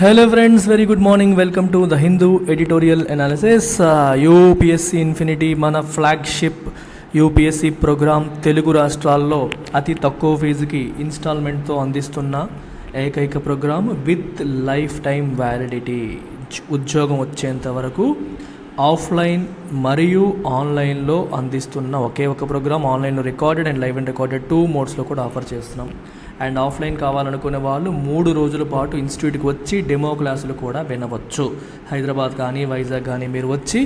Hello friends, very good morning. Welcome to the Hindu editorial analysis. UPSC Infinity మన flagship UPSC program Telugu రాష్ట్రాల్లో అతి తక్కువ ఫీజుకి ఇన్స్టాల్మెంట్తో అందిస్తున్న ఏకైక program with life time validity. ఉద్యోగం వచ్చేంత వరకు ఆఫ్లైన్ మరియు ఆన్లైన్లో అందిస్తున్న ఒకే ఒక ప్రోగ్రామ్. ఆన్లైన్లో recorded and live and recorded 2 మోడ్స్లో కూడా ఆఫర్ చేస్తున్నాం. అండ్ ఆఫ్లైన్ కావాలనుకునే వాళ్ళు 3 రోజుల పాటు ఇన్స్టిట్యూట్కి వచ్చి డెమో క్లాసులు కూడా వినవచ్చు. హైదరాబాద్ కానీ వైజాగ్ కానీ మీరు వచ్చి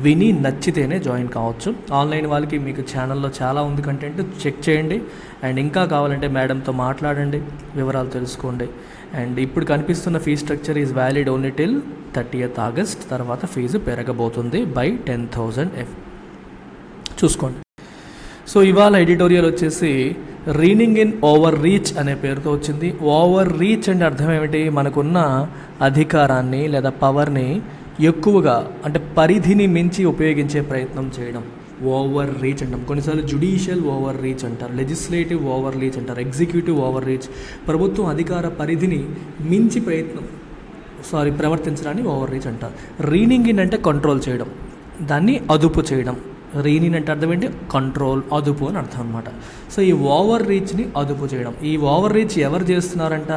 విని నచ్చితేనే జాయిన్ కావచ్చు. ఆన్లైన్ వాళ్ళకి మీకు ఛానల్లో చాలా ఉంది కంటెంట్, చెక్ చేయండి. అండ్ ఇంకా కావాలంటే మేడంతో మాట్లాడండి, వివరాలు తెలుసుకోండి. అండ్ ఇప్పుడు కనిపిస్తున్న fee structure is valid only till 30th August. తర్వాత ఫీజు పెరగబోతుంది బై 10,000 చూసుకోండి. సో ఇవాళ ఎడిటోరియల్ వచ్చేసి రీనింగ్ ఇన్ ఓవర్ రీచ్ అనే పేరుతో వచ్చింది. ఓవర్ రీచ్ అంటే అర్థం ఏమిటి? మనకున్న అధికారాన్ని లేదా పవర్ని ఎక్కువగా అంటే పరిధిని మించి ఉపయోగించే ప్రయత్నం చేయడం ఓవర్ రీచ్ అంటాం. కొన్నిసార్లు జ్యుడిషియల్ ఓవర్ రీచ్ అంటారు, లెజిస్లేటివ్ ఓవర్ రీచ్ అంటారు, ఎగ్జిక్యూటివ్ ఓవర్ రీచ్. ప్రభుత్వం అధికార పరిధిని మించి ప్రవర్తించడాన్ని ఓవర్ రీచ్ అంటారు. రీనింగ్ ఇన్ అంటే కంట్రోల్ చేయడం, దాన్ని అదుపు చేయడం. రీనింగ్ అంటే అర్థం ఏంటి? కంట్రోల్, అదుపు అని అర్థం అనమాట. సో ఈ ఓవర్ రీచ్ని అదుపు చేయడం. ఈ ఓవర్ రీచ్ ఎవరు చేస్తున్నారంట?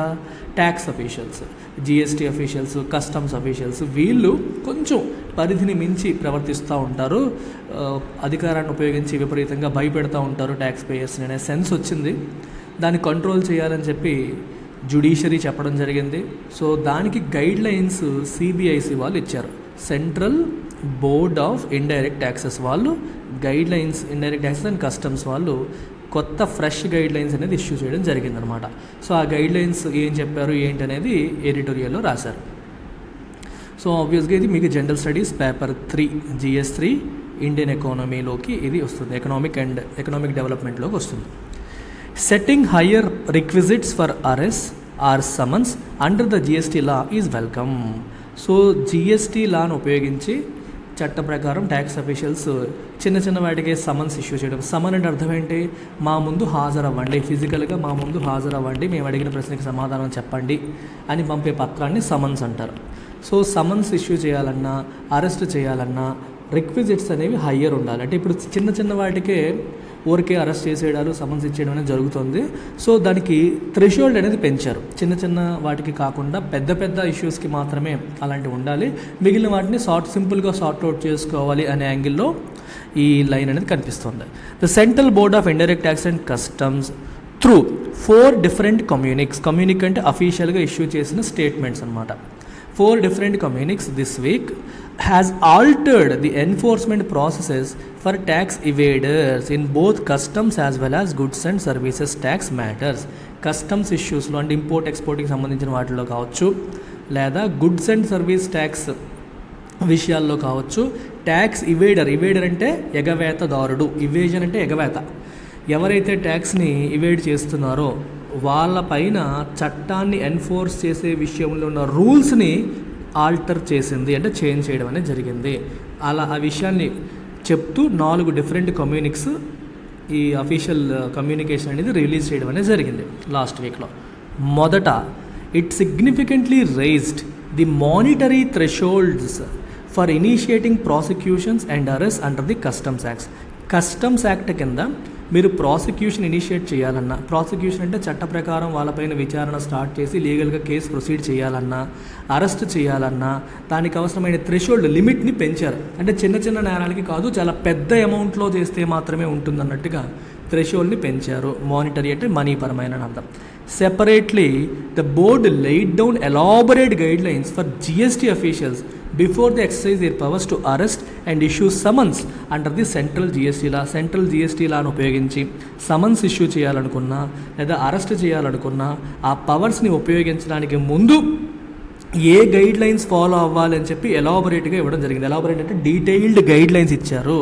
Tax officials, GST officials, customs officials. వీళ్ళు కొంచెం పరిధిని మించి ప్రవర్తిస్తూ ఉంటారు, అధికారాన్ని ఉపయోగించి విపరీతంగా భయపెడతా ఉంటారు ట్యాక్స్ పేయర్స్ని అనే సెన్స్ వచ్చింది. దాన్ని కంట్రోల్ చేయాలని చెప్పి జ్యుడిషియరీ చెప్పడం జరిగింది. సో దానికి గైడ్ లైన్స్ సిబిఐసి వాళ్ళు ఇచ్చారు. Central board of indirect taxes వాళ్ళు guidelines, indirect taxes and customs వాళ్ళు కొత్త ఫ్రెష్ గైడ్ లైన్స్ అనేది ఇష్యూ చేయడం జరిగిందనమాట. సో ఆ గైడ్ లైన్స్ ఏం చెప్పారు ఏంటి అనేది ఎడిటోరియల్లో రాశారు. సో ఆబ్వియస్గా ఇది మీకు general studies paper 3 GS3 Indian ఎకానమీలోకి ఇది వస్తుంది, ఎకనామిక్ డెవలప్మెంట్లోకి వస్తుంది. Setting higher requisites for arrest or summons under the GST law is welcome. So GST లాను ఉపయోగించి చట్ట ప్రకారం ట్యాక్స్ అఫీషియల్స్ చిన్న వాటికి సమన్స్ ఇష్యూ చేయడం. సమన్ అంటే అర్థం ఏంటి? మా ముందు హాజరవ్వండి, ఫిజికల్గా మా ముందు హాజరవ్వండి, మేము అడిగిన ప్రశ్నకి సమాధానం చెప్పండి అని పంపే పత్రాన్ని సమన్స్ అంటారు. సో సమన్స్ ఇష్యూ చేయాలన్నా, అరెస్ట్ చేయాలన్నా రిక్విజిట్స్ అనేవి హయ్యర్ ఉండాలి. అంటే ఇప్పుడు చిన్న వాటికే ఊరికే అరెస్ట్ చేసేయడాలు, సమన్స్ ఇచ్చేయడం అనేది జరుగుతుంది. సో దానికి థ్రెషోల్డ్ అనేది పెంచారు. చిన్న వాటికి కాకుండా పెద్ద ఇష్యూస్కి మాత్రమే అలాంటివి ఉండాలి, మిగిలిన వాటిని సింపుల్గా సార్ట్అవుట్ చేసుకోవాలి అనే యాంగిల్లో ఈ లైన్ అనేది కనిపిస్తుంది. The central board of indirect tax and customs through 4 different communique అంటే అఫీషియల్గా ఇష్యూ చేసిన స్టేట్మెంట్స్ అనమాట. 4 different communiques this week has altered the enforcement processes for tax evaders in both customs as well as goods and services tax matters. Customs ఇష్యూస్లో అంటే import ఎక్స్పోర్ట్కి సంబంధించిన వాటిలో కావచ్చు, లేదా గుడ్స్ అండ్ సర్వీస్ ట్యాక్స్ విషయాల్లో కావచ్చు. ట్యాక్స్ ఇవేడర్ అంటే ఎగవేతదారుడు, ఇవేజన్ అంటే ఎగవేత. ఎవరైతే ట్యాక్స్ని ఇవేడ్ చేస్తున్నారో వాళ్ళపైన చట్టాన్ని ఎన్ఫోర్స్ చేసే విషయంలో ఉన్న రూల్స్ని ఆల్టర్ చేసింది, అంటే చేంజ్ చేయడం అనేది జరిగింది. అలా ఆ విషయాన్ని చెప్తూ 4 డిఫరెంట్ కమ్యూనిక్స్ ఈ అఫీషియల్ కమ్యూనికేషన్ అనేది రిలీజ్ చేయడం అనేది జరిగింది లాస్ట్ వీక్లో. మొదట, it significantly raised the monetary thresholds for initiating prosecutions and arrest under the customs act కింద మీరు ప్రాసిక్యూషన్ ఇనిషియేట్ చేయాలన్నా, ప్రాసిక్యూషన్ అంటే చట్ట ప్రకారం వాళ్ళపైన విచారణ స్టార్ట్ చేసి లీగల్గా కేసు ప్రొసీడ్ చేయాలన్నా, అరెస్ట్ చేయాలన్నా దానికి అవసరమైన థ్రెషోల్డ్ లిమిట్ని పెంచారు. అంటే చిన్న నేరాలకి కాదు, చాలా పెద్ద అమౌంట్లో చేస్తే మాత్రమే ఉంటుందన్నట్టుగా థ్రెషోల్డ్ని పెంచారు. మానిటరీ అంటే మనీ పరమైన అర్థం. Separately the board laid down elaborate guidelines for GST officials before they exercise their powers to arrest and issue summons under the central GST లాను ఉపయోగించి సమన్స్ ఇష్యూ చేయాలనుకున్నా లేదా అరెస్ట్ చేయాలనుకున్నా ఆ పవర్స్ని ఉపయోగించడానికి ముందు ఏ గైడ్ లైన్స్ ఫాలో అవ్వాలని చెప్పి ఎలాబొరేట్గా ఇవ్వడం జరిగింది. ఎలాబొరేట్ అంటే డీటెయిల్డ్ గైడ్ లైన్స్ ఇచ్చారు.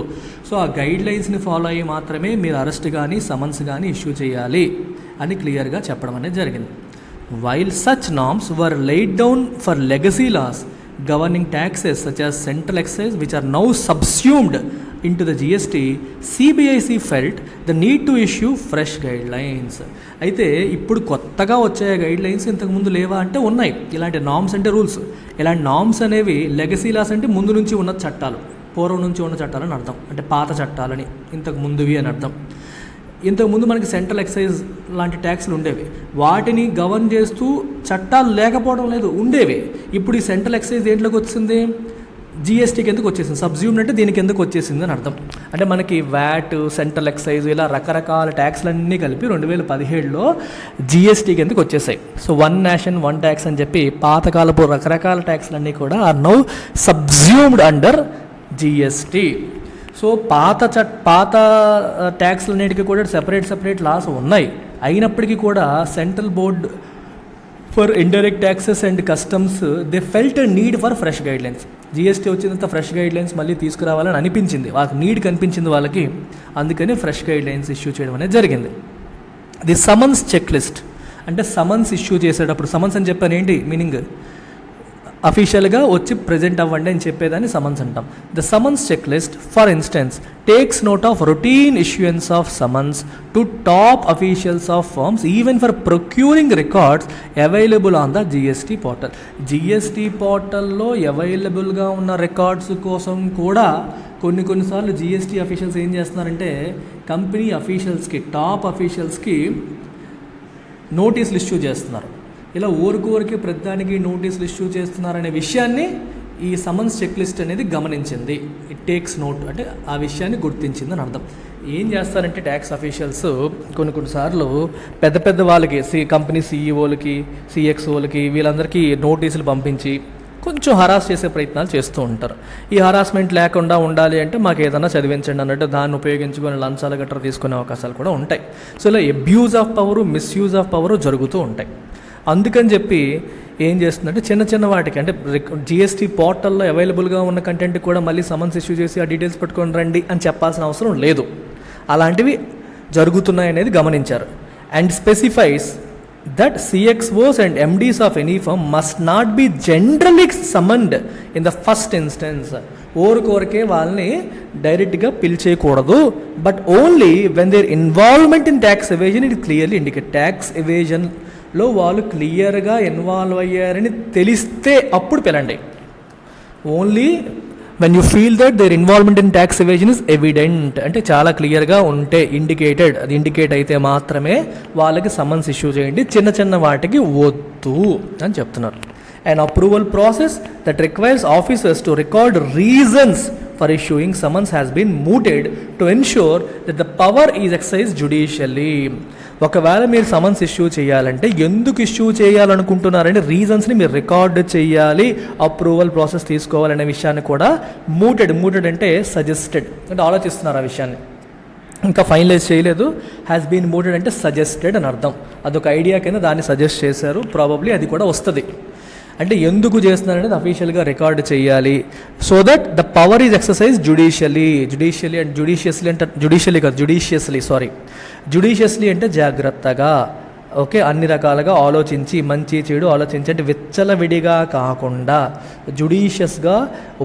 సో ఆ గైడ్ లైన్స్ని ఫాలో అయ్యి మాత్రమే మీరు అరెస్ట్ కానీ సమన్స్ కానీ ఇష్యూ చేయాలి అని క్లియర్గా చెప్పడం అనేది జరిగింది. While such norms were laid down for legacy laws, governing taxes such as central excise which are now subsumed into the GST, CBIC felt the need to issue fresh guidelines. అయితే ఇప్పుడు కొత్తగా వచ్చే గైడ్లైన్స్ ఇంతకుముందు లేవా అంటే ఉన్నాయి. ఇలాంటి norms అంటే రూల్స్. ఇలాంటి నామ్స్ అనేవి లెగసీ లాస్ అంటే ముందు నుంచి ఉన్న చట్టాలు, పూర్వం నుంచి ఉన్న చట్టాలని అర్థం, అంటే పాత చట్టాలని, ఇంతకు ముందువి అని అర్థం. ఇంతకుముందు మనకి సెంట్రల్ ఎక్సైజ్ లాంటి ట్యాక్స్లు ఉండేవి, వాటిని గవర్న్ చేస్తూ చట్టాలు లేకపోవడం లేదు, ఉండేవి. ఇప్పుడు ఈ సెంట్రల్ ఎక్సైజ్ దేంట్లోకి వచ్చింది? జిఎస్టీ కిందకు వచ్చేసింది. సబ్జ్యూమ్డ్ అంటే దీనికి ఎందుకు వచ్చేసింది అని అర్థం. అంటే మనకి వ్యాట్, సెంట్రల్ ఎక్సైజ్ ఇలా రకరకాల ట్యాక్స్లన్నీ కలిపి 2017లో జిఎస్టీ కిందకు వచ్చేసాయి. So one nation one tax అని చెప్పి పాతకాలపు రకరకాల ట్యాక్స్లన్నీ కూడా are now subsumed under GST. So పాత ట్యాక్స్లన్నిటికీ కూడా సెపరేట్ లాస్ ఉన్నాయి. అయినప్పటికీ కూడా Central Board for Indirect taxes and Customs they felt need for fresh guidelines. GST వచ్చినంత ఫ్రెష్ గైడ్లైన్స్ మళ్ళీ తీసుకురావాలని అనిపించింది, వాళ్ళకి నీడ్ కనిపించింది వాళ్ళకి, అందుకని ఫ్రెష్ గైడ్లైన్స్ ఇష్యూ చేయడం అనేది జరిగింది. ది సమన్స్ చెక్ లిస్ట్ అంటే సమన్స్ ఇష్యూ చేసేటప్పుడు, సమన్స్ అని చెప్పాను ఏంటి మీనింగ్? అఫీషియల్గా వచ్చి ప్రజెంట్ అవ్వండి అని చెప్పేదాన్ని సమన్స్ అంటాం. The summons check list for instance takes note of routine issuance of summons to top officials of firms even for procuring records available on the GST portal. GST పోర్టల్లో అవైలబుల్గా ఉన్న records కోసం కూడా కొన్నిసార్లు జిఎస్టీ అఫీషియల్స్ ఏం చేస్తున్నారంటే company అఫీషియల్స్కి, top అఫీషియల్స్కి నోటీసులు issue చేస్తున్నారు. ఇలా ఊరికే ప్రతిదానికి నోటీసులు ఇష్యూ చేస్తున్నారనే విషయాన్ని ఈ సమన్స్ చెక్ లిస్ట్ అనేది గమనించింది. ఇట్ టేక్స్ నోట్ అంటే ఆ విషయాన్ని గుర్తించింది అని అర్థం. ఏం చేస్తారంటే ట్యాక్స్ అఫీషియల్స్ కొన్నిసార్లు పెద్ద వాళ్ళకి, కంపెనీ సీఈఓలకి, సిఎక్స్ఓలకి వీళ్ళందరికీ నోటీసులు పంపించి కొంచెం హరాస్ చేసే ప్రయత్నాలు చేస్తూ ఉంటారు. ఈ హరాస్మెంట్ లేకుండా ఉండాలి అంటే మాకు ఏదైనా చదివించండి అన్నట్టు దాన్ని ఉపయోగించుకొని లంచాలు గట్రా తీసుకునే అవకాశాలు కూడా ఉంటాయి. సో ఇలా abuse of power, misuse of power జరుగుతూ ఉంటాయి. అందుకని చెప్పి ఏం చేస్తుందంటే చిన్న వాటికి అంటే జిఎస్టీ పోర్టల్లో అవైలబుల్గా ఉన్న కంటెంట్ కూడా మళ్ళీ సమన్స్ ఇష్యూ చేసి ఆ డీటెయిల్స్ పెట్టుకొని రండి అని చెప్పాల్సిన అవసరం లేదు. అలాంటివి జరుగుతున్నాయనేది గమనించారు. And specifies that CXOs and MDs of any firm must not be generally summoned in the first instance. ఊరికే వాళ్ళని డైరెక్ట్గా పిలిచేయకూడదు, but only when their involvement in tax evasion it clearly indicate. Tax ఎవేజన్లో వాళ్ళు క్లియర్గా ఇన్వాల్వ్ అయ్యారని తెలిస్తే అప్పుడు పిలండి. Only when you feel that their involvement in tax evasion is evident అంటే చాలా క్లియర్గా ఉంటే, ఇండికేటెడ్, అది ఇండికేట్ అయితే మాత్రమే వాళ్ళకి సమన్స్ ఇష్యూ చేయండి, చిన్న వాటికి వద్దు అని చెప్తున్నారు. An approval process that requires officers to record reasons for issuing summons has been mooted to ensure that the power is exercised judicially. ఒకవేళ మీరు సమన్స్ ఇష్యూ చేయాలంటే ఎందుకు ఇష్యూ చేయాలనుకుంటున్నారంటే రీజన్స్ని మీరు రికార్డ్ చేయాలి, అప్రూవల్ ప్రాసెస్ తీసుకోవాలనే విషయాన్ని కూడా మూటెడ్ అంటే సజెస్టెడ్ అంటే ఆలోచిస్తున్నారు ఆ విషయాన్ని, ఇంకా ఫైనలైజ్ చేయలేదు. హ్యాస్ బీన్ మూటెడ్ అంటే సజెస్టెడ్ అని అర్థం. అదొక ఐడియా కింద దాన్ని సజెస్ట్ చేశారు, ప్రాబబ్లీ అది కూడా వస్తుంది. అంటే ఎందుకు చేస్తున్నారనేది అఫీషియల్గా రికార్డ్ చేయాలి, so that the power is exercise judiciously అంటే జాగ్రత్తగా, ఓకే, అన్ని రకాలుగా ఆలోచించి, మంచి చెడు ఆలోచించి, అంటే విచ్చలవిడిగా కాకుండా జుడిషియస్గా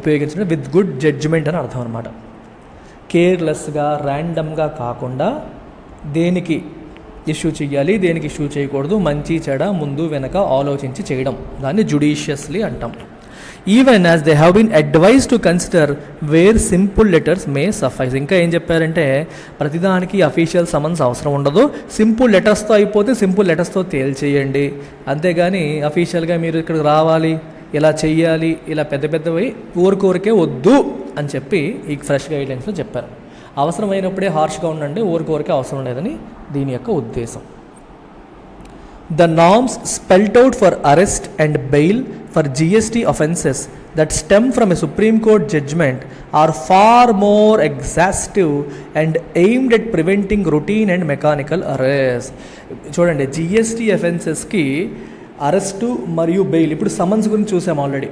ఉపయోగించడం, విత్ గుడ్ జడ్జిమెంట్ అని అర్థం అనమాట. కేర్లెస్గా, ర్యాండమ్గా కాకుండా దేనికి ఇష్యూ చేయాలి, దేనికి ఇష్యూ చేయకూడదు, మంచి చెడ ముందు వెనక ఆలోచించి చేయడం, దాన్ని జుడిషియస్లీ అంటాం. Even as they have been advise to consider where simple letters may suffice. ఇంకా ఏం చెప్పారంటే ప్రతిదానికి అఫీషియల్ సమన్స్ అవసరం ఉండదు, సింపుల్ లెటర్స్తో అయిపోతే సింపుల్ లెటర్స్తో తేల్చేయండి, అంతేగాని అఫీషియల్గా మీరు ఇక్కడికి రావాలి, ఇలా చెయ్యాలి, ఇలా పెద్దవి ఊరికే వద్దు అని చెప్పి ఈ ఫ్రెష్ గైడ్లైన్స్లో చెప్పారు. అవసరమైనప్పుడే హార్ష్గా ఉండండి, ఊరికే అవసరం లేదని దీని యొక్క ఉద్దేశం. The norms spelt out for arrest and bail for GST offences that stem from a Supreme Court judgment are far more exhaustive and aimed at preventing routine and mechanical arrest. చూడండి, GST offensesకి అరెస్టు మరియు bail, ఇప్పుడు summons గురించి చూసాం already,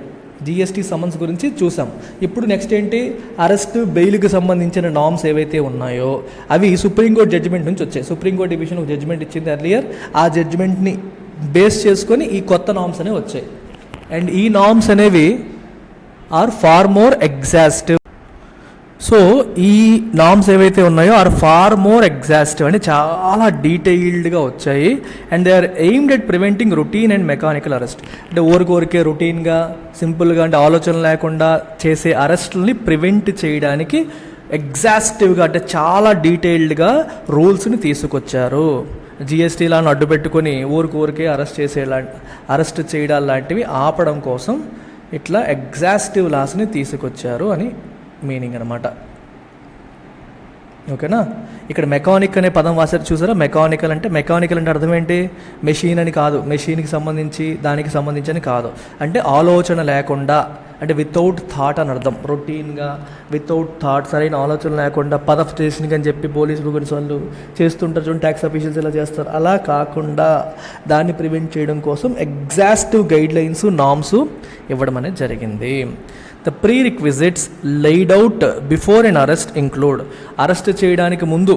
GST summons గురించి చూసాం. ఇప్పుడు next ఏంటి, arrest బెయిల్కి సంబంధించిన నామ్స్ ఏవైతే ఉన్నాయో అవి సుప్రీంకోర్టు జడ్జిమెంట్ నుంచి వచ్చాయి. సుప్రీంకోర్టు డివిజన్ ఒక జడ్జిమెంట్ ఇచ్చింది ఎర్లియర్, ఆ జడ్జిమెంట్ని బేస్ చేసుకొని ఈ కొత్త నామ్స్ అనేవి వచ్చాయి. అండ్ ఈ నామ్స్ అనేవి are far more exhaustive. So ఈ నామ్స్ ఏవైతే ఉన్నాయో ఆర్ ఫార్ మోర్ ఎగ్జాస్టివ్ అంటే చాలా డీటెయిల్డ్గా వచ్చాయి. And they are aimed at preventing routine and mechanical arrest. అంటే ఊరికే రొటీన్గా సింపుల్గా అంటే ఆలోచన లేకుండా చేసే అరెస్టుల్ని ప్రివెంట్ చేయడానికి ఎగ్జాస్టివ్గా అంటే చాలా డీటెయిల్డ్గా రూల్స్ని తీసుకొచ్చారు. జిఎస్టీ లాను అడ్డు పెట్టుకొని ఊరికే అరెస్ట్ చేయడం లాంటివి ఆపడం కోసం ఇట్లా ఎగ్జాస్టివ్ లాస్ని తీసుకొచ్చారు అని మీనింగ్ అనమాట. ఓకేనా. ఇక్కడ మెకానిక్ అనే పదం వాసారు చూసారా. మెకానికల్ అంటే అర్థం ఏంటి? మెషిన్ అని కాదు, మెషిన్కి సంబంధించి దానికి సంబంధించి అని కాదు. అంటే ఆలోచన లేకుండా, అంటే వితౌట్ థాట్ అని అర్థం. రొటీన్గా వితౌట్ థాట్, సరైన ఆలోచన లేకుండా పదఫ్ స్టేషన్కి అని చెప్పి పోలీసులు కొన్నిసార్లు చేస్తుంటారు చూడండి, ట్యాక్స్ అఫీషియల్స్ ఇలా చేస్తారు. అలా కాకుండా దాన్ని ప్రివెంట్ చేయడం కోసం ఎగ్జాస్టివ్ గైడ్ లైన్స్, నామ్స్ ఇవ్వడం అనేది జరిగింది. The prerequisites laid out before an arrest include, arrest చేయడానికి ముందు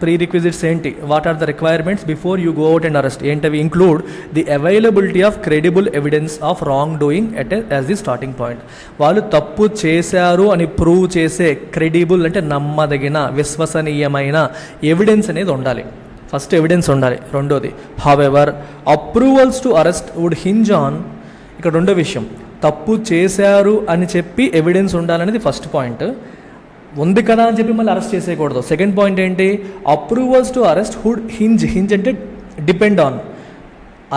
ప్రీరిక్విజిట్స్ ఏంటి, what are the requirements before you go out and arrest ఏంటవి? Include the availability of credible evidence of wrongdoing as the starting point. వాళ్ళు తప్పు చేశారు అని prove చేసే credible అంటే నమ్మదగిన, విశ్వసనీయమైన ఎవిడెన్స్ అనేది ఉండాలి. ఫస్ట్ ఎవిడెన్స్ ఉండాలి. రెండోది however approvals to arrest would hinge on, ఇక్కడ రెండో విషయం తప్పు చేశారు అని చెప్పి ఎవిడెన్స్ ఉండాలనేది ఫస్ట్ పాయింట్. ఉంది కదా అని చెప్పి మళ్ళీ అరెస్ట్ చేసేయకూడదు. సెకండ్ పాయింట్ ఏంటి? Approvals to arrest would hinge అంటే డిపెండ్ ఆన్,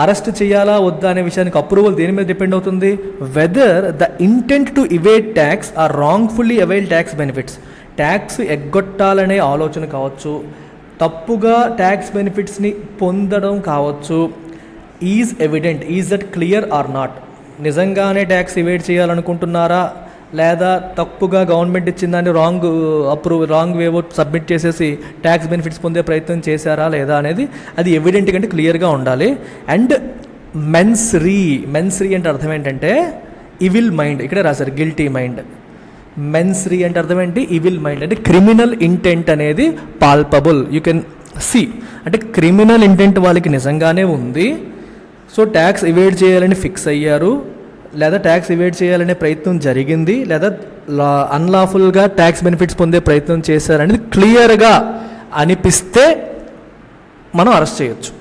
అరెస్ట్ చేయాలా వద్దా అనే విషయానికి అప్రూవల్ దేని మీద డిపెండ్ అవుతుంది? Whether the intent to evade tax or wrongfully avail tax benefits. Tax ఎగ్గొట్టాలనే ఆలోచన కావచ్చు, తప్పుగా ట్యాక్స్ బెనిఫిట్స్ని పొందడం కావచ్చు. Is evident, is that clear or not? నిజంగానే ట్యాక్స్ ఇవేట్ చేయాలనుకుంటున్నారా, లేదా తప్పుగా గవర్నమెంట్ ఇచ్చిన దాన్ని రాంగ్ వేవో సబ్మిట్ చేసేసి ట్యాక్స్ బెనిఫిట్స్ పొందే ప్రయత్నం చేశారా లేదా అనేది అది ఎవిడెంట్ కంటే క్లియర్గా ఉండాలి. అండ్ మెన్స్రీ అంటే అర్థం ఏంటంటే ఇవిల్ మైండ్, ఇక్కడే రాశారు గిల్టీ మైండ్. మెన్స్రీ అంటే అర్థం ఏంటి? ఇవిల్ మైండ్ అంటే క్రిమినల్ ఇంటెంట్ అనేది పాల్పబుల్, యూ కెన్ సీ. అంటే క్రిమినల్ ఇంటెంట్ వాళ్ళకి నిజంగానే ఉంది, సో ట్యాక్స్ ఇవేట్ చేయాలని ఫిక్స్ అయ్యారు, లేదా ట్యాక్స్ ఇవేట్ చేయాలనే ప్రయత్నం జరిగింది, లేదా అన్లాఫుల్గా ట్యాక్స్ బెనిఫిట్స్ పొందే ప్రయత్నం చేశారనేది క్లియర్గా అనిపిస్తే మనం అరెస్ట్ చేయొచ్చు.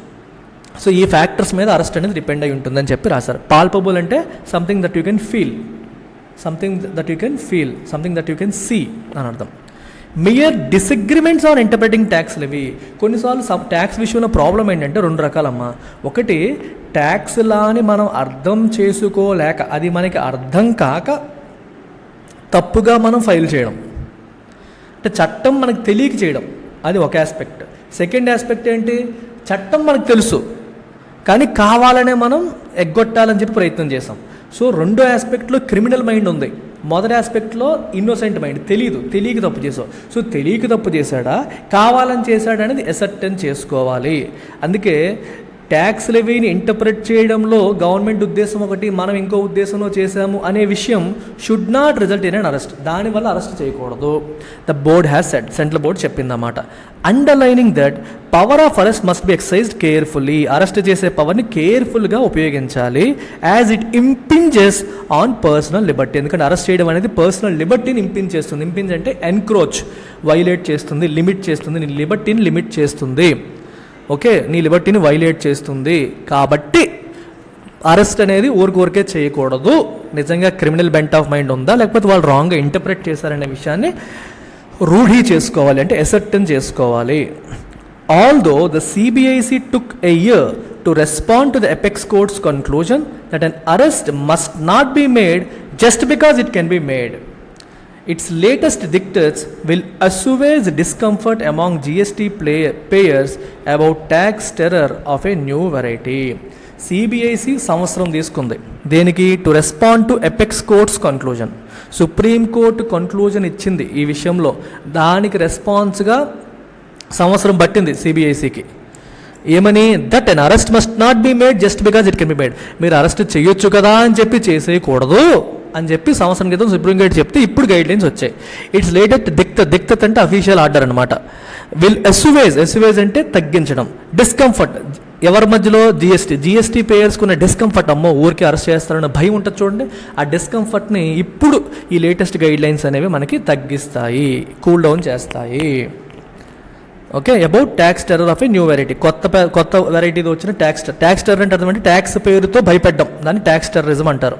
సో ఈ ఫ్యాక్టర్స్ మీద అరెస్ట్ అనేది డిపెండ్ అయి ఉంటుందని చెప్పి రాశారు. పాల్పబుల్ అంటే something that you can feel, something that you can see అని అర్థం. Mere disagreements on interpreting tax levy. కొన్నిసార్లు ట్యాక్స్ విషయంలో ప్రాబ్లం ఏంటంటే రెండు రకాలమ్మా. ఒకటి ట్యాక్స్ లాని మనం అర్థం చేసుకోలేక, అది మనకి అర్థం కాక తప్పుగా మనం ఫైల్ చేయడం, అంటే చట్టం మనకు తెలియక చేయడం, అది ఒక ఆస్పెక్ట్. సెకండ్ ఆస్పెక్ట్ ఏంటి? చట్టం మనకు తెలుసు కానీ కావాలనే మనం ఎగ్గొట్టాలని చెప్పి ప్రయత్నం చేసాం. సో రెండో ఆస్పెక్ట్లో క్రిమినల్ మైండ్ ఉంది, మొదటి ఆస్పెక్ట్లో ఇన్నోసెంట్ మైండ్, తెలియక తప్పు చేసావు. సో తెలియక తప్పు చేశాడా కావాలని చేశాడా అనేది ఎసర్టైన్ చేసుకోవాలి. అందుకే ట్యాక్స్ లెవీని ఇంటర్ప్రెట్ చేయడంలో గవర్నమెంట్ ఉద్దేశం ఒకటి, మనం ఇంకో ఉద్దేశంలో చేశాము అనే విషయం should not result in an arrest. దానివల్ల అరెస్ట్ చేయకూడదు. The board has said, central board చెప్పిందన్నమాట. Underlining that power of arrest must be exercised carefully. Arrest చేసే పవర్ని కేర్ఫుల్గా ఉపయోగించాలి. As it impinges on personal liberty. ఎందుకంటే అరెస్ట్ చేయడం అనేది పర్సనల్ లిబర్టీని ఇంపింజ్ చేస్తుంది. ఇంపింజ్ అంటే ఎన్క్రోచ్, వైలేట్ చేస్తుంది, లిమిట్ చేస్తుంది, నీ లిబర్టీని లిమిట్ చేస్తుంది. ఓకే, నీ లిబర్టీని వైలేట్ చేస్తుంది. కాబట్టి అరెస్ట్ అనేది ఊరికే చేయకూడదు. నిజంగా క్రిమినల్ బెంట్ ఆఫ్ మైండ్ ఉందా, లేకపోతే వాళ్ళు రాంగ్గా ఇంటర్ప్రెట్ చేశారనే విషయాన్ని రూఢీ చేసుకోవాలి, అంటే ఎసర్టన్ చేసుకోవాలి. Although the CBIC took a year to respond to the apex courts conclusion that an arrest must not be made just because it can be made. Its latest dictates will assuage discomfort among GST payers about tax terror of a new variety. CBIC సంవత్సరం తీసుకుంది దేనికి? To respond to apex courts conclusion. Supreme court conclusion ఇచ్చింది ఈ విషయంలో, దానికి రెస్పాన్స్గా సంవత్సరం పట్టింది సిబిఐసికి. ఏమని? That an arrest must not be made just because it can be made. మీరు అరెస్ట్ చేయొచ్చు కదా అని చెప్పి చేసేయకూడదు అని చెప్పి సంవత్సరం క్రితం సుప్రీం కోర్టు చెప్తే ఇప్పుడు గైడ్ లైన్స్ వచ్చాయి. ఇట్స్ లేటెస్ట్ దిక్తత్ అంటే అఫీషియల్ ఆర్డర్ అనమాట. విల్ అస్యువేజ్ అంటే తగ్గించడం, డిస్కంఫర్ట్ ఎవరి మధ్యలో జిఎస్టీ పేయర్స్కి ఉన్న డిస్కంఫర్ట్, అమ్మో ఊరికి అరెస్ట్ చేస్తారన్న భయం ఉంటుంది చూడండి, ఆ డిస్కంఫర్ట్ని ఇప్పుడు ఈ లేటెస్ట్ గైడ్ లైన్స్ అనేవి మనకి తగ్గిస్తాయి, కూల్ డౌన్ చేస్తాయి. Okay, about tax terror of a new variety, కొత్త వెరైటీతో వచ్చిన ట్యాక్స్ టెర్రర్ అంటే అర్థం అంటే ట్యాక్స్ పేరుతో భయపెట్టడం, దాన్ని ట్యాక్స్ టెర్రరిజం అంటారు.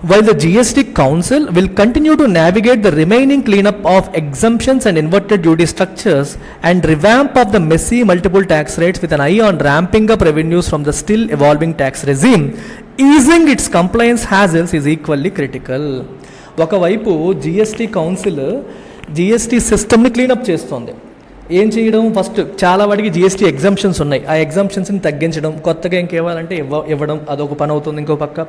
While the GST Council will continue to navigate the remaining cleanup of exemptions and inverted duty structures and revamp of the messy multiple tax rates with an eye on ramping up revenues from the still evolving tax regime, easing its compliance hassles is equally critical. ఒకవైపు GST council GST సిస్టమ్ని cleanup చేస్తుంది. ఏం చేయడం, first చాలా వాటికి GST exemptions ఉన్నాయి, ఆ ఎగ్జామ్షన్స్ని తగ్గించడం, కొత్తగా ఇంకేవాలంటే ఇవ్వడం, అదొక పని అవుతుంది. ఇంకో పక్క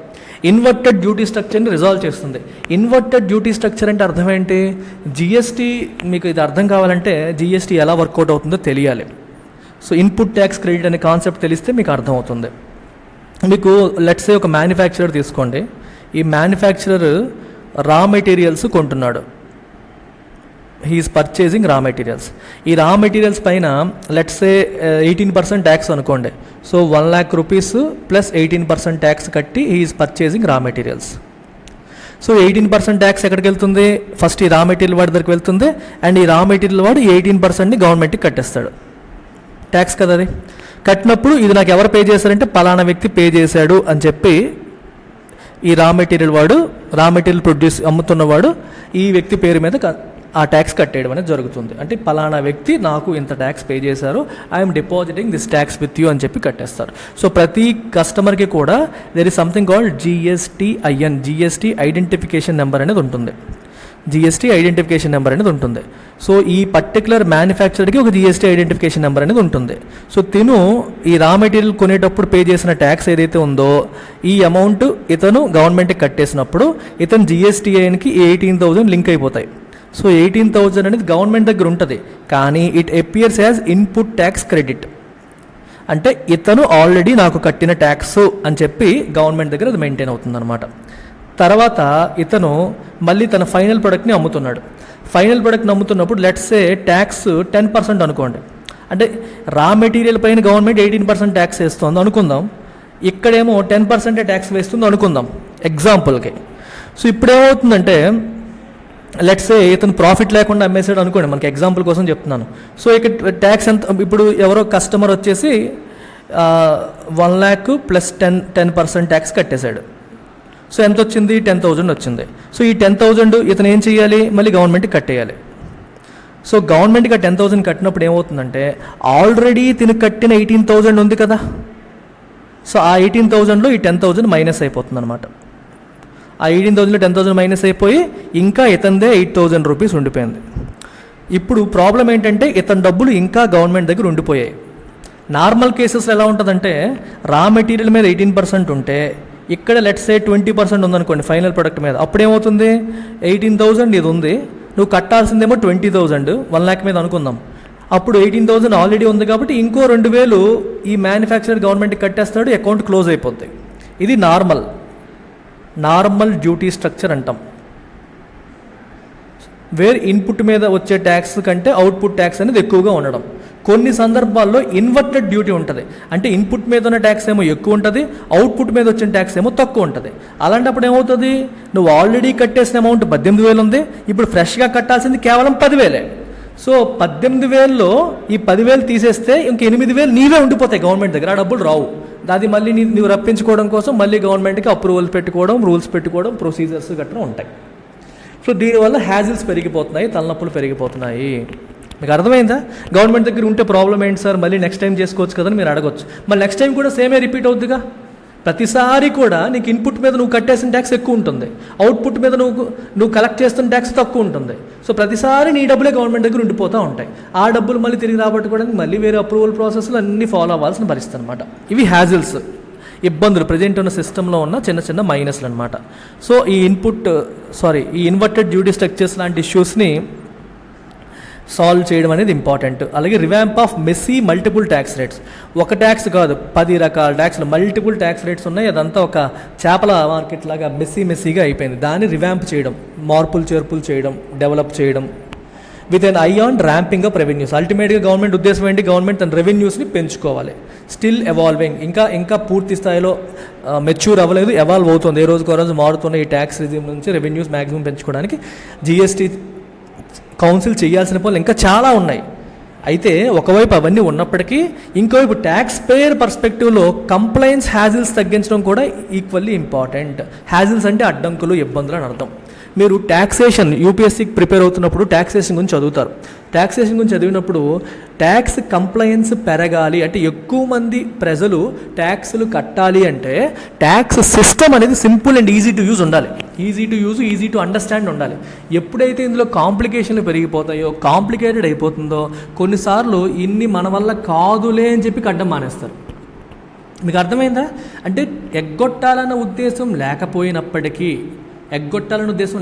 ఇన్వర్టెడ్ డ్యూటీ స్ట్రక్చర్ని రిజాల్వ్ చేస్తుంది. ఇన్వర్టెడ్ డ్యూటీ స్ట్రక్చర్ అంటే అర్థం ఏంటి, జిఎస్టీ మీకు ఇది అర్థం కావాలంటే జిఎస్టీ ఎలా వర్కౌట్ అవుతుందో తెలియాలి. సో ఇన్పుట్ ట్యాక్స్ క్రెడిట్ అనే కాన్సెప్ట్ తెలిస్తే మీకు అర్థమవుతుంది. మీకు లెట్స్ సే ఒక మ్యానుఫ్యాక్చరర్ తీసుకోండి, ఈ మ్యానుఫ్యాక్చరర్ రా మెటీరియల్స్ కొంటున్నాడు, హీఈస్ పర్చేసింగ్ రా మెటీరియల్స్. ఈ రా మెటీరియల్స్ పైన లెట్స్ సే 18% ట్యాక్స్ అనుకోండి. So 1 lakh rupees plus 18% tax కట్టి he's purchasing raw materials. So 18% tax ఎక్కడికి వెళ్తుంది, ఫస్ట్ ఈ రా మెటీరియల్ వాడి దగ్గరికి వెళ్తుంది, అండ్ ఈ రా మెటీరియల్ వాడు 18%ని గవర్నమెంట్కి కట్టేస్తాడు, ట్యాక్స్ కదా అది. కట్టినప్పుడు ఇది నాకు ఎవరు పే చేశారంటే పలానా వ్యక్తి పే చేశాడు అని చెప్పి ఈ రా మెటీరియల్ ప్రొడ్యూస్ అమ్ముతున్నవాడు ఈ వ్యక్తి పేరు మీద ఆ ట్యాక్స్ కట్టేయడం అనేది జరుగుతుంది. అంటే పలానా వ్యక్తి నాకు ఇంత ట్యాక్స్ పే చేశారు, I'm depositing this tax with you అని చెప్పి కట్టేస్తారు. సో ప్రతి కస్టమర్కి కూడా there is something called GSTIN, GST identification number అనేది ఉంటుంది. జిఎస్టీ ఐడెంటిఫికేషన్ నెంబర్ అనేది ఉంటుంది. సో ఈ పర్టికులర్ మ్యానుఫ్యాక్చరర్కి ఒక జిఎస్టీ ఐడెంటిఫికేషన్ నెంబర్ అనేది ఉంటుంది. సో తిను ఈ రా మెటీరియల్ కొనేటప్పుడు పే చేసిన ట్యాక్స్ ఏదైతే ఉందో ఈ అమౌంట్ ఇతను గవర్నమెంట్కి కట్టేసినప్పుడు ఇతను జిఎస్టీఐఎన్కి 18,000 లింక్ అయిపోతాయి. సో 18,000 అనేది గవర్నమెంట్ దగ్గర ఉంటుంది, కానీ it appears as input tax credit. అంటే ఇతను ఆల్రెడీ నాకు కట్టిన ట్యాక్స్ అని చెప్పి గవర్నమెంట్ దగ్గర అది మెయింటైన్ అవుతుంది అనమాట. తర్వాత ఇతను మళ్ళీ తన ఫైనల్ ప్రొడక్ట్ని అమ్ముతున్నాడు. ఫైనల్ ప్రొడక్ట్ని అమ్ముతున్నప్పుడు లెట్స్ సే ట్యాక్స్ 10% అనుకోండి. అంటే రా మెటీరియల్ పైన గవర్నమెంట్ 18% ట్యాక్స్ వేస్తుంది అనుకుందాం, ఇక్కడేమో 10% ట్యాక్స్ వేస్తుంది అనుకుందాం ఎగ్జాంపుల్కి. సో ఇప్పుడేమవుతుందంటే లెట్స్ సే ఇతను ప్రాఫిట్ లేకుండా అమ్మేసాడు అనుకోండి, మనకి ఎగ్జాంపుల్ కోసం చెప్తున్నాను. సో ఇక్కడ ట్యాక్స్ ఎంత, ఇప్పుడు ఎవరో కస్టమర్ వచ్చేసి 1 lakh ప్లస్ 10% ట్యాక్స్ కట్టేశాడు. సో ఎంత వచ్చింది, 10,000 వచ్చింది. సో ఈ 10,000 ఇతను ఏం చేయాలి, మళ్ళీ గవర్నమెంట్కి కట్టేయాలి. సో గవర్నమెంట్కి 10,000 కట్టినప్పుడు ఏమవుతుందంటే ఆల్రెడీ తిను కట్టిన 18,000 ఉంది కదా, సో ఆ 18,000లో ఈ 10,000 మైనస్ అయిపోతుంది అనమాట. ఆ 18,000లో 10,000 మైనస్ అయిపోయి ఇంకా ఇతందే 8,000 రూపీస్ ఉండిపోయింది. ఇప్పుడు ప్రాబ్లం ఏంటంటే ఇతని డబ్బులు ఇంకా గవర్నమెంట్ దగ్గర ఉండిపోయాయి. నార్మల్ కేసెస్లో ఎలా ఉంటుందంటే రా మెటీరియల్ మీద 18% ఉంటే ఇక్కడ లెట్స్ సే 20% ఉందనుకోండి ఫైనల్ ప్రొడక్ట్ మీద, అప్పుడేమవుతుంది 18,000 ఇది ఉంది, నువ్వు కట్టాల్సిందేమో 20,000, 1 lakh మీద అనుకుందాం. అప్పుడు 18,000 ఆల్రెడీ ఉంది కాబట్టి ఇంకో 2,000 ఈ మ్యానుఫ్యాక్చరర్ గవర్నమెంట్కి కట్టేస్తాడు, అకౌంట్ క్లోజ్ అయిపోద్ది. ఇది నార్మల్ డ్యూటీ స్ట్రక్చర్ అంటాం. వేర్ ఇన్పుట్ మీద వచ్చే ట్యాక్స్ కంటే అవుట్పుట్ ట్యాక్స్ అనేది ఎక్కువగా ఉండడం. కొన్ని సందర్భాల్లో ఇన్వర్టెడ్ డ్యూటీ ఉంటుంది, అంటే ఇన్పుట్ మీద ఉన్న ట్యాక్స్ ఏమో ఎక్కువ ఉంటుంది, అవుట్పుట్ మీద వచ్చిన ట్యాక్స్ ఏమో తక్కువ ఉంటుంది. అలాంటప్పుడు ఏమవుతుంది, నువ్వు ఆల్రెడీ కట్టేసిన అమౌంట్ 18,000 ఉంది, ఇప్పుడు ఫ్రెష్గా కట్టాల్సింది కేవలం 10,000. సో 18,000లో ఈ 10,000 తీసేస్తే ఇంక 8,000 నీవే ఉండిపోతాయి గవర్నమెంట్ దగ్గర, ఆ డబ్బులు రావు. అది మళ్ళీ నువ్వు రప్పించుకోవడం కోసం మళ్ళీ గవర్నమెంట్కి అప్రూవల్ పెట్టుకోవడం, రూల్స్ పెట్టుకోవడం, ప్రొసీజర్స్ గట్రా ఉంటాయి. సో దీనివల్ల హ్యాజిల్స్ పెరిగిపోతున్నాయి, తలనొప్పులు పెరిగిపోతున్నాయి. మీకు అర్థమైందా? గవర్నమెంట్ దగ్గర ఉంటే ప్రాబ్లం ఏంటి సార్, మళ్ళీ నెక్స్ట్ టైం చేసుకోవచ్చు కదని మీరు అడగొచ్చు. మళ్ళీ నెక్స్ట్ టైం కూడా సేమే రిపీట్ అవుద్దిగా. ప్రతిసారి కూడా నీకు ఇన్పుట్ మీద నువ్వు కట్టేసిన ట్యాక్స్ ఎక్కువ ఉంటుంది, అవుట్పుట్ మీద నువ్వు కలెక్ట్ చేస్తున్న ట్యాక్స్ తక్కువ ఉంటుంది. సో ప్రతిసారి నీ డబ్బులే గవర్నమెంట్ దగ్గర ఉండిపోతూ ఉంటాయి. ఆ డబ్బులు మళ్ళీ తిరిగి రాబట్టుకోవడానికి మళ్ళీ వేరే అప్రూవల్ ప్రాసెస్లు అన్నీ ఫాలో అవ్వాల్సిన పరిస్థితి అనమాట. ఇవి హ్యాజిల్స్, ఇబ్బందులు, ప్రజెంట్ ఉన్న సిస్టంలో ఉన్న చిన్న చిన్న మైనస్లు అనమాట. సో ఈ ఇన్వర్టెడ్ డ్యూటీ స్ట్రక్చర్స్ లాంటి ఇష్యూస్ని సాల్వ్ చేయడం అనేది ఇంపార్టెంట్. అలాగే revamp of messy multiple tax rates, ఒక ట్యాక్స్ కాదు 10 రకాల ట్యాక్స్లు, మల్టిపుల్ ట్యాక్స్ రేట్స్ ఉన్నాయి. అదంతా ఒక చేపల మార్కెట్ లాగా మెస్సీగా అయిపోయింది. దాన్ని రివాంప్ చేయడం, మార్పులు చేర్పులు చేయడం, డెవలప్ చేయడం. With an eye on ramping up revenues. అల్టిమేట్గా గవర్నమెంట్ ఉద్దేశం ఏంటి? గవర్నమెంట్ తన రెవెన్యూస్ని పెంచుకోవాలి. స్టిల్ ఎవాల్వింగ్, ఇంకా పూర్తి స్థాయిలో మెచ్యూర్ అవ్వలేదు, ఎవాల్వ్ అవుతుంది, ఏ రోజుకో రోజు మారుతున్న ఈ ట్యాక్స్ రిజిమ్ నుంచి రెవెన్యూస్ మ్యాక్సిమం పెంచుకోవడానికి జిఎస్టీ కౌన్సిల్ చేయాల్సిన పనులు ఇంకా చాలా ఉన్నాయి. అయితే ఒకవైపు అవన్నీ ఉన్నప్పటికీ ఇంకోవైపు ట్యాక్స్ పేయర్ పర్స్పెక్టివ్లో కంప్లైన్స్ హ్యాజిల్స్ తగ్గించడం కూడా ఈక్వల్లీ ఇంపార్టెంట్. హ్యాజిల్స్ అంటే అడ్డంకులు, ఇబ్బందులు అని అర్థం. మీరు ట్యాక్సేషన్ యూపీఎస్సీకి ప్రిపేర్ అవుతున్నప్పుడు ట్యాక్సేషన్ గురించి చదువుతారు. ట్యాక్సేషన్ గురించి చదివినప్పుడు ట్యాక్స్ కంప్లైన్స్ పెరగాలి అంటే, ఎక్కువ మంది ప్రజలు ట్యాక్స్లు కట్టాలి అంటే ట్యాక్స్ సిస్టమ్ అనేది simple and easy to use ఉండాలి. Easy to use, easy to understand ఉండాలి. ఎప్పుడైతే ఇందులో కాంప్లికేషన్లు పెరిగిపోతాయో, కాంప్లికేటెడ్ అయిపోతుందో, కొన్నిసార్లు ఇన్ని మన వల్ల కాదులే అని చెప్పి కట్టడం మానేస్తారు. మీకు అర్థమైందా? అంటే ఎగ్గొట్టాలన్న ఉద్దేశం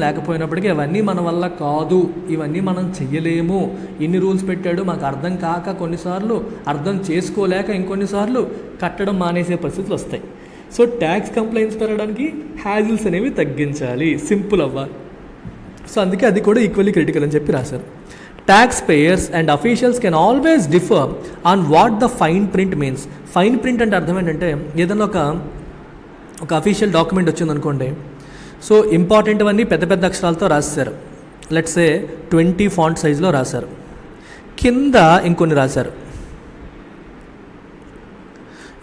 లేకపోయినప్పటికీ అవన్నీ మన వల్ల కాదు, ఇవన్నీ మనం చెయ్యలేము, ఇన్ని రూల్స్ పెట్టాడు మాకు అర్థం కాక, కొన్నిసార్లు అర్థం చేసుకోలేక ఇంకొన్నిసార్లు కట్టడం మానేసే పరిస్థితులు వస్తాయి. సో ట్యాక్స్ కంప్లైంట్స్ పెరగడానికి హ్యాజిల్స్ అనేవి తగ్గించాలి, సింపుల్ అవ్వాలి. సో అందుకే అది కూడా ఈక్వల్లీ క్రిటికల్ అని చెప్పి రాశారు. Tax payers and officials can always differ on what the fine print means. Fine print అంటే అర్థం ఏంటంటే, ఏదైనా ఒక అఫీషియల్ డాక్యుమెంట్ వచ్చిందనుకోండి, సో ఇంపార్టెంట్ అన్నీ పెద్ద పెద్ద అక్షరాలతో రాశారు. లెట్స్ సే 20 ఫాంట్ సైజులో రాశారు, కింద ఇంకొన్ని రాశారు.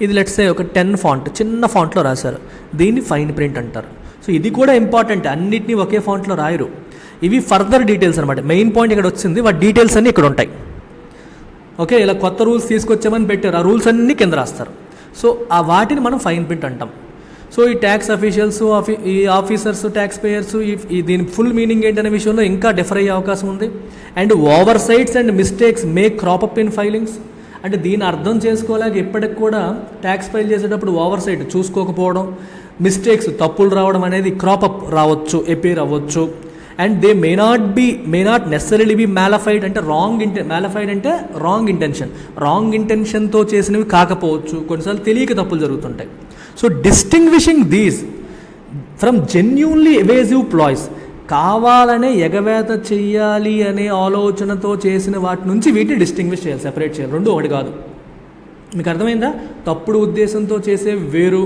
ఇది లెట్స్ సే ఒక 10 ఫాంట్, చిన్న ఫాంట్లో రాశారు, దీన్ని ఫైన్ ప్రింట్ అంటారు. సో ఇది కూడా ఇంపార్టెంట్, అన్నిటినీ ఒకే ఫాంట్లో రాయరు. ఇవి ఫర్దర్ డీటెయిల్స్ అనమాట. మెయిన్ పాయింట్ ఇక్కడ వచ్చింది, వాటి డీటెయిల్స్ అన్నీ ఇక్కడ ఉంటాయి. ఓకే, ఇలా కొత్త రూల్స్ తీసుకొచ్చామని పెట్టారు, ఆ రూల్స్ అన్నీ కింద రాస్తారు. సో ఆ వాటిని మనం ఫైన్ ప్రింట్ అంటాం. సో ఈ ట్యాక్స్ అఫీషియల్స్, ఈ ఆఫీసర్స్, ట్యాక్స్ పేయర్స్, దీని ఫుల్ మీనింగ్ ఏంటనే విషయంలో ఇంకా డిఫర్ అయ్యే అవకాశం ఉంది. And oversights and mistakes may crop up in filings. అంటే దీన్ని అర్థం చేసుకోలేక ఇప్పటికి కూడా ట్యాక్స్ ఫైల్ చేసేటప్పుడు ఓవర్ సైట్ చూసుకోకపోవడం, మిస్టేక్స్, తప్పులు రావడం అనేది క్రాప్ అప్ రావచ్చు, ఎపీర్ అవ్వచ్చు. And they may not necessarily be malafide అంటే మ్యాలఫైడ్ అంటే రాంగ్ ఇంటెన్షన్తో చేసినవి కాకపోవచ్చు, కొన్నిసార్లు తెలియక తప్పులు జరుగుతుంటాయి. So distinguishing these from genuinely evasive ploys, కావాలనే ఎగవేత చెయ్యాలి అనే ఆలోచనతో చేసిన వాటి నుంచి వీటిని డిస్టింగ్విష్ చేయాలి, సెపరేట్ చేయాలి. రెండు ఒకటి కాదు. మీకు అర్థమైందా? తప్పుడు ఉద్దేశంతో చేసే వేరు,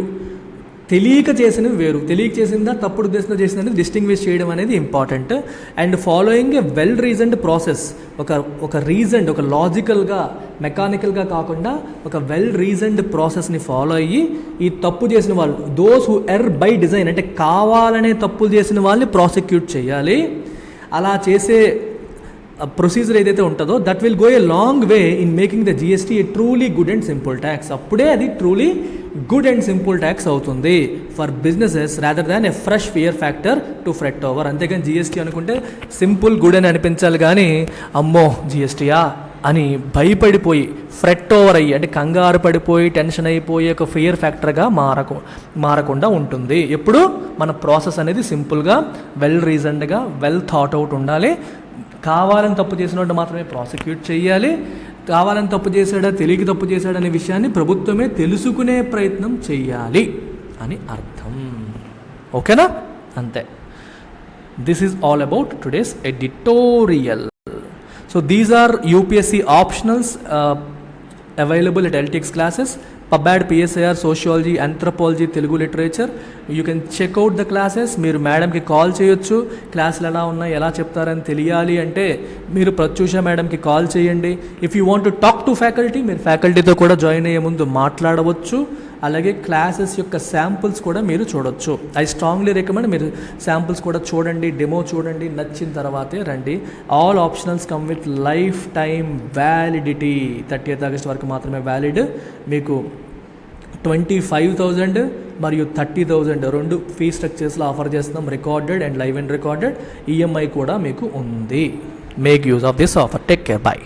తెలియక చేసినవి వేరు. తెలియక చేసిందా, తప్పుడు ఉద్దేశంతో చేసిందని డిస్టింగ్విష్ చేయడం అనేది important. And following A well reasoned process, ఒక రీజన్డ్, ఒక లాజికల్గా, మెకానికల్గా కాకుండా ఒక వెల్ రీజన్డ్ ప్రాసెస్ని ఫాలో అయ్యి ఈ తప్పు చేసిన వాళ్ళు, those who err by design అంటే కావాలనే తప్పులు చేసిన వాళ్ళని ప్రాసిక్యూట్ చేయాలి. అలా చేసే ప్రొసీజర్ ఏదైతే ఉంటుందో that will go a long way in making the GST a truly good and simple tax. అప్పుడే అది truly good and simple tax అవుతుంది for businesses rather than a fresh fear factor to fret over. అంతేగాని GST అనుకుంటే simple good అని అనిపించాలి కానీ అమ్మో జిఎస్టీయా అని భయపడిపోయి ఫ్రెట్ ఓవర్ అయ్యి అంటే కంగారు పడిపోయి టెన్షన్ అయిపోయి ఒక ఫియర్ ఫ్యాక్టర్గా మారకుండా ఉంటుంది. ఎప్పుడు మన ప్రాసెస్ అనేది సింపుల్గా, వెల్ రీజన్డ్గా, వెల్ థాట్ అవుట్ ఉండాలి. కావాలని తప్పు చేసినట్టు మాత్రమే ప్రాసిక్యూట్ చేయాలి. కావాలని తప్పు చేశాడా, తెలియక తప్పు చేశాడా అనే విషయాన్ని ప్రభుత్వమే తెలుసుకునే ప్రయత్నం చేయాలి అని అర్థం. ఓకేనా? అంతే. This is all about today's editorial. So these are UPSC optionals available at LTX classes. PubAd, PSIR, Sociology, Anthropology, Telugu Literature. You can check out the classes. మీరు మేడంకి కాల్ చేయొచ్చు. క్లాసులు ఎలా ఉన్నాయి, ఎలా చెప్తారని తెలియాలి అంటే మీరు ప్రత్యూష మేడంకి కాల్ చేయండి. If you want to talk to faculty, మీరు ఫ్యాకల్టీతో కూడా జాయిన్ అయ్యే ముందు మాట్లాడవచ్చు. అలాగే క్లాసెస్ యొక్క శాంపుల్స్ కూడా మీరు చూడొచ్చు. ఐ స్ట్రాంగ్లీ రికమెండ్ మీరు శాంపుల్స్ కూడా చూడండి, డెమో చూడండి, నచ్చిన తర్వాతే రండి. All optionals come with life time validity. 30th August వరకు మాత్రమే వ్యాలిడ్. మీకు 25,000 మరియు 30,000 రెండు ఫీ స్ట్రక్చర్స్లో ఆఫర్ చేస్తున్నాం. Recorded and live and recorded. EMI కూడా మీకు ఉంది. Make use of this offer. Take care. Bye.